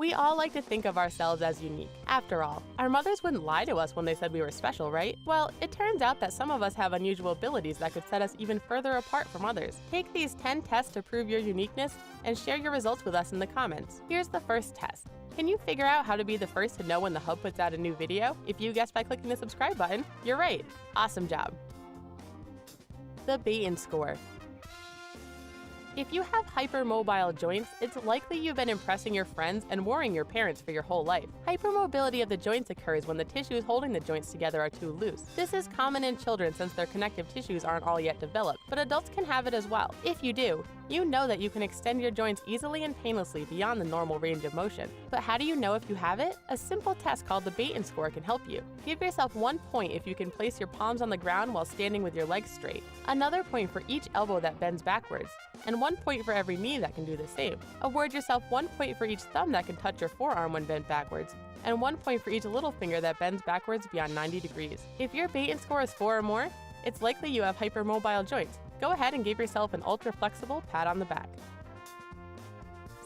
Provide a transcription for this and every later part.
We all like to think of ourselves as unique. After all, our mothers wouldn't lie to us when they said we were special, right? Well, it turns out that some of us have unusual abilities that could set us even further apart from others. Take these 10 tests to prove your uniqueness and share your results with us in the comments. Here's the first test. Can you figure out how to be the first to know when the Hub puts out a new video? If you guessed by clicking the subscribe button, you're right. Awesome job. The BEIGHTON score. If you have hypermobile joints, it's likely you've been impressing your friends and worrying your parents for your whole life. Hypermobility of the joints occurs when the tissues holding the joints together are too loose. This is common in children since their connective tissues aren't all yet developed, but adults can have it as well. If you do, you know that you can extend your joints easily and painlessly beyond the normal range of motion. But how do you know if you have it? A simple test called the BEIGHTON score can help you. Give yourself 1 point if you can place your palms on the ground while standing with your legs straight, another point for each elbow that bends backwards, and 1 point for every knee that can do the same. Award yourself 1 point for each thumb that can touch your forearm when bent backwards, and 1 point for each little finger that bends backwards beyond 90 degrees. If your BEIGHTON score is 4 or more, it's likely you have hypermobile joints. Go ahead and give yourself an ultra-flexible pat on the back.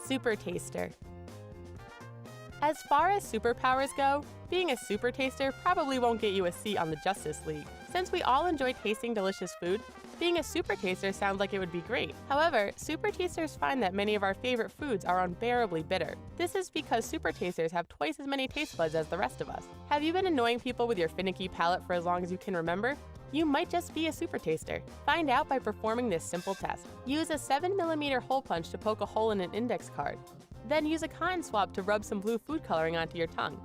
Super taster. As far as superpowers go, being a super taster probably won't get you a seat on the Justice League. Since we all enjoy tasting delicious food, being a super taster sounds like it would be great. However, super tasters find that many of our favorite foods are unbearably bitter. This is because super tasters have twice as many taste buds as the rest of us. Have you been annoying people with your finicky palate for as long as you can remember? You might just be a super taster. Find out by performing this simple test. Use a 7mm hole punch to poke a hole in an index card. Then use a cotton swab to rub some blue food coloring onto your tongue.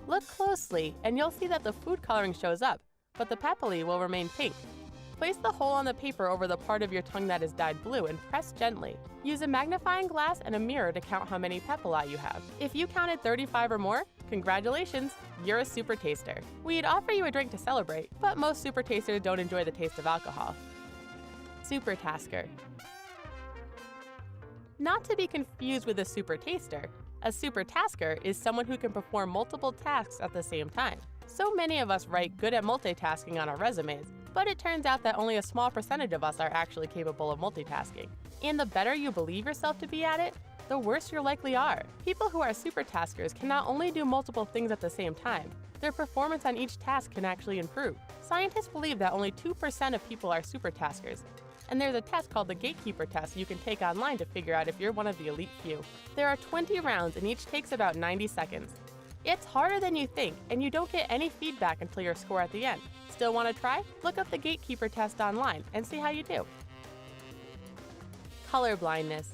Look closely and you'll see that the food coloring shows up, but the papillae will remain pink. Place the hole on the paper over the part of your tongue that is dyed blue and press gently. Use a magnifying glass and a mirror to count how many papillae you have. If you counted 35 or more, congratulations, you're a super taster. We'd offer you a drink to celebrate, but most super tasters don't enjoy the taste of alcohol. SUPERTASKER. Not to be confused with a super taster, a supertasker is someone who can perform multiple tasks at the same time. So many of us write good at multitasking on our resumes, but it turns out that only a small percentage of us are actually capable of multitasking. And the better you believe yourself to be at it, the worse you likely are. People who are supertaskers can not only do multiple things at the same time, their performance on each task can actually improve. Scientists believe that only 2% of people are supertaskers, and there's a test called the GATEKEEPER test you can take online to figure out if you're one of the elite few. There are 20 rounds and each takes about 90 seconds. It's harder than you think, and you don't get any feedback until your score at the end. Still want to try? Look up the GATEKEEPER test online and see how you do. Color blindness.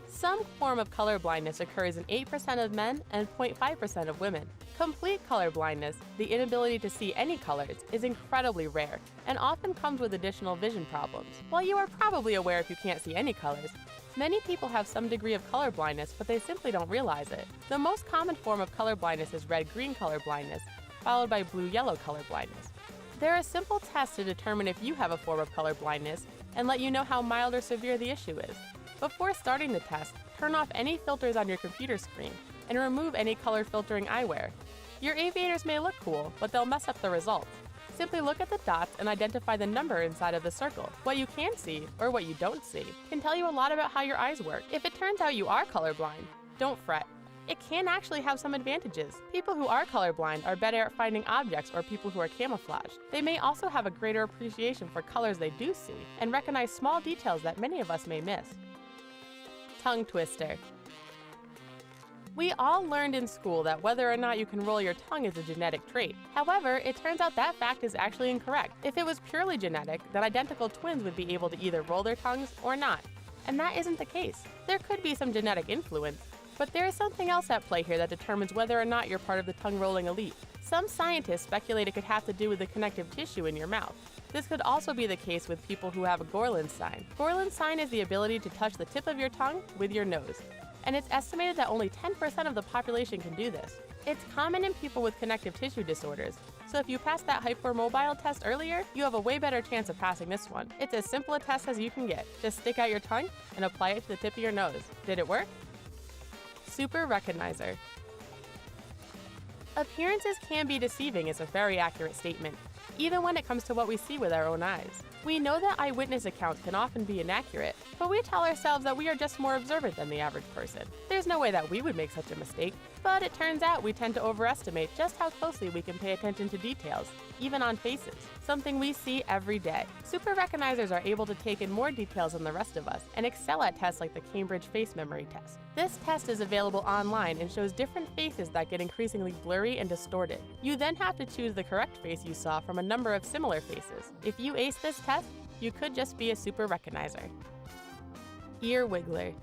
Some form of color blindness occurs in 8% of men and 0.5% of women. Complete color blindness, the inability to see any colors, is incredibly rare and often comes with additional vision problems. While you are probably aware if you can't see any colors, many people have some degree of color blindness, but they simply don't realize it. The most common form of color blindness is red-green color blindness, followed by blue-yellow color blindness. There are simple tests to determine if you have a form of color blindness and let you know how mild or severe the issue is. Before starting the test, turn off any filters on your computer screen and remove any color filtering eyewear. Your aviators may look cool, but they'll mess up the results. Simply look at the dots and identify the number inside of the circle. What you can see, or what you don't see, can tell you a lot about how your eyes work. If it turns out you are colorblind, don't fret. It can actually have some advantages. People who are colorblind are better at finding objects or people who are camouflaged. They may also have a greater appreciation for colors they do see and recognize small details that many of us may miss. Tongue twister. We all learned in school that whether or not you can roll your tongue is a genetic trait. However, it turns out that fact is actually incorrect. If it was purely genetic, then identical twins would be able to either roll their tongues or not. And that isn't the case. There could be some genetic influence, but there is something else at play here that determines whether or not you're part of the tongue-rolling elite. Some scientists speculate it could have to do with the connective tissue in your mouth. This could also be the case with people who have a Gorlin sign. Gorlin sign is the ability to touch the tip of your tongue with your nose, and it's estimated that only 10% of the population can do this. It's common in people with connective tissue disorders, so if you passed that hypermobile test earlier, you have a way better chance of passing this one. It's as simple a test as you can get. Just stick out your tongue and apply it to the tip of your nose. Did it work? Super recognizer. Appearances can be deceiving is a very accurate statement, even when it comes to what we see with our own eyes. We know that eyewitness accounts can often be inaccurate, but we tell ourselves that we are just more observant than the average person. There's no way that we would make such a mistake, but it turns out we tend to overestimate just how closely we can pay attention to details, even on faces, something we see every day. Super recognizers are able to take in more details than the rest of us and excel at tests like the Cambridge Face Memory Test. This test is available online and shows different faces that get increasingly blurry and distorted. You then have to choose the correct face you saw from a number of similar faces. If you ace this test, you could just be a super recognizer. Ear wiggler.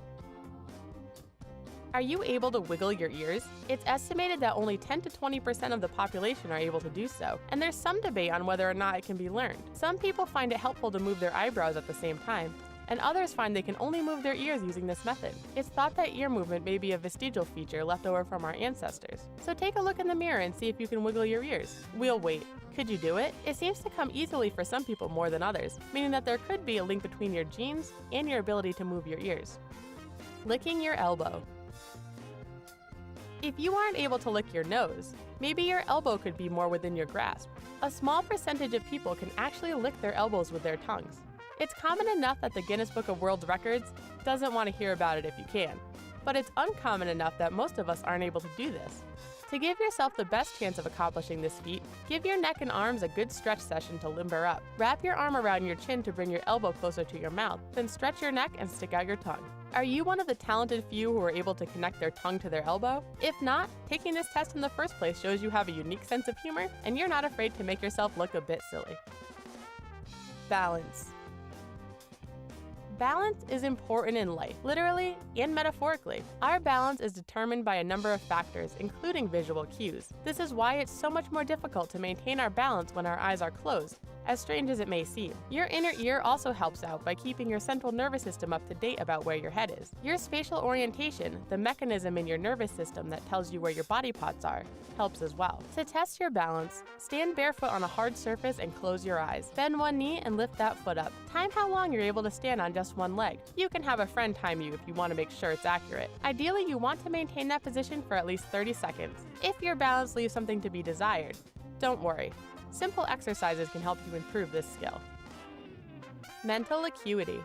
Are you able to wiggle your ears? It's estimated that only 10 to 20% of the population are able to do so, and there's some debate on whether or not it can be learned. Some people find it helpful to move their eyebrows at the same time, and others find they can only move their ears using this method. It's thought that ear movement may be a vestigial feature left over from our ancestors. So take a look in the mirror and see if you can wiggle your ears. We'll wait. Could you do it? It seems to come easily for some people more than others, meaning that there could be a link between your genes and your ability to move your ears. Licking your elbow. If you aren't able to lick your nose, maybe your elbow could be more within your grasp. A small percentage of people can actually lick their elbows with their tongues. It's common enough that the Guinness Book of World Records doesn't want to hear about it if you can, but it's uncommon enough that most of us aren't able to do this. To give yourself the best chance of accomplishing this feat, give your neck and arms a good stretch session to limber up. Wrap your arm around your chin to bring your elbow closer to your mouth, then stretch your neck and stick out your tongue. Are you one of the talented few who are able to connect their tongue to their elbow? If not, taking this test in the first place shows you have a unique sense of humor and you're not afraid to make yourself look a bit silly. Balance. Balance is important in life, literally and metaphorically. Our balance is determined by a number of factors, including visual cues. This is why it's so much more difficult to maintain our balance when our eyes are closed, as strange as it may seem. Your inner ear also helps out by keeping your central nervous system up to date about where your head is. Your spatial orientation, the mechanism in your nervous system that tells you where your body parts are, helps as well. To test your balance, stand barefoot on a hard surface and close your eyes. Bend one knee and lift that foot up. Time how long you're able to stand on just one leg. You can have a friend time you if you want to make sure it's accurate. Ideally, you want to maintain that position for at least 30 seconds. If your balance leaves something to be desired, don't worry. Simple exercises can help you improve this skill. Mental acuity.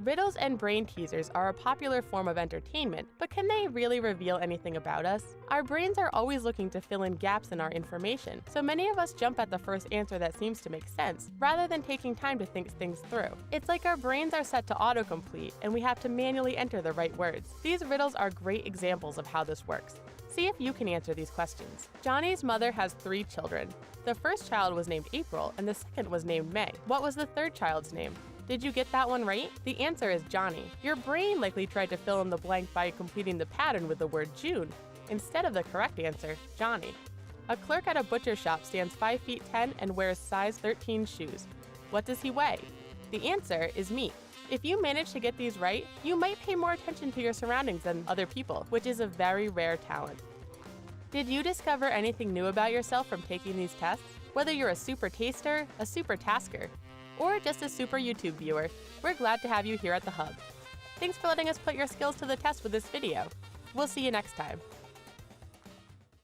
Riddles and brain teasers are a popular form of entertainment, but can they really reveal anything about us? Our brains are always looking to fill in gaps in our information, so many of us jump at the first answer that seems to make sense, rather than taking time to think things through. It's like our brains are set to autocomplete, and we have to manually enter the right words. These riddles are great examples of how this works. See if you can answer these questions. Johnny's mother has 3 children. The first child was named April, and the second was named May. What was the third child's name? Did you get that one right? The answer is Johnny. Your brain likely tried to fill in the blank by completing the pattern with the word June, instead of the correct answer, Johnny. A clerk at a butcher shop stands 5 feet 10 and wears size 13 shoes. What does he weigh? The answer is meat. If you manage to get these right, you might pay more attention to your surroundings than other people, which is a very rare talent. Did you discover anything new about yourself from taking these tests? Whether you're a super taster, a super tasker, or just a super YouTube viewer, we're glad to have you here at the Hub. Thanks for letting us put your skills to the test with this video. We'll see you next time.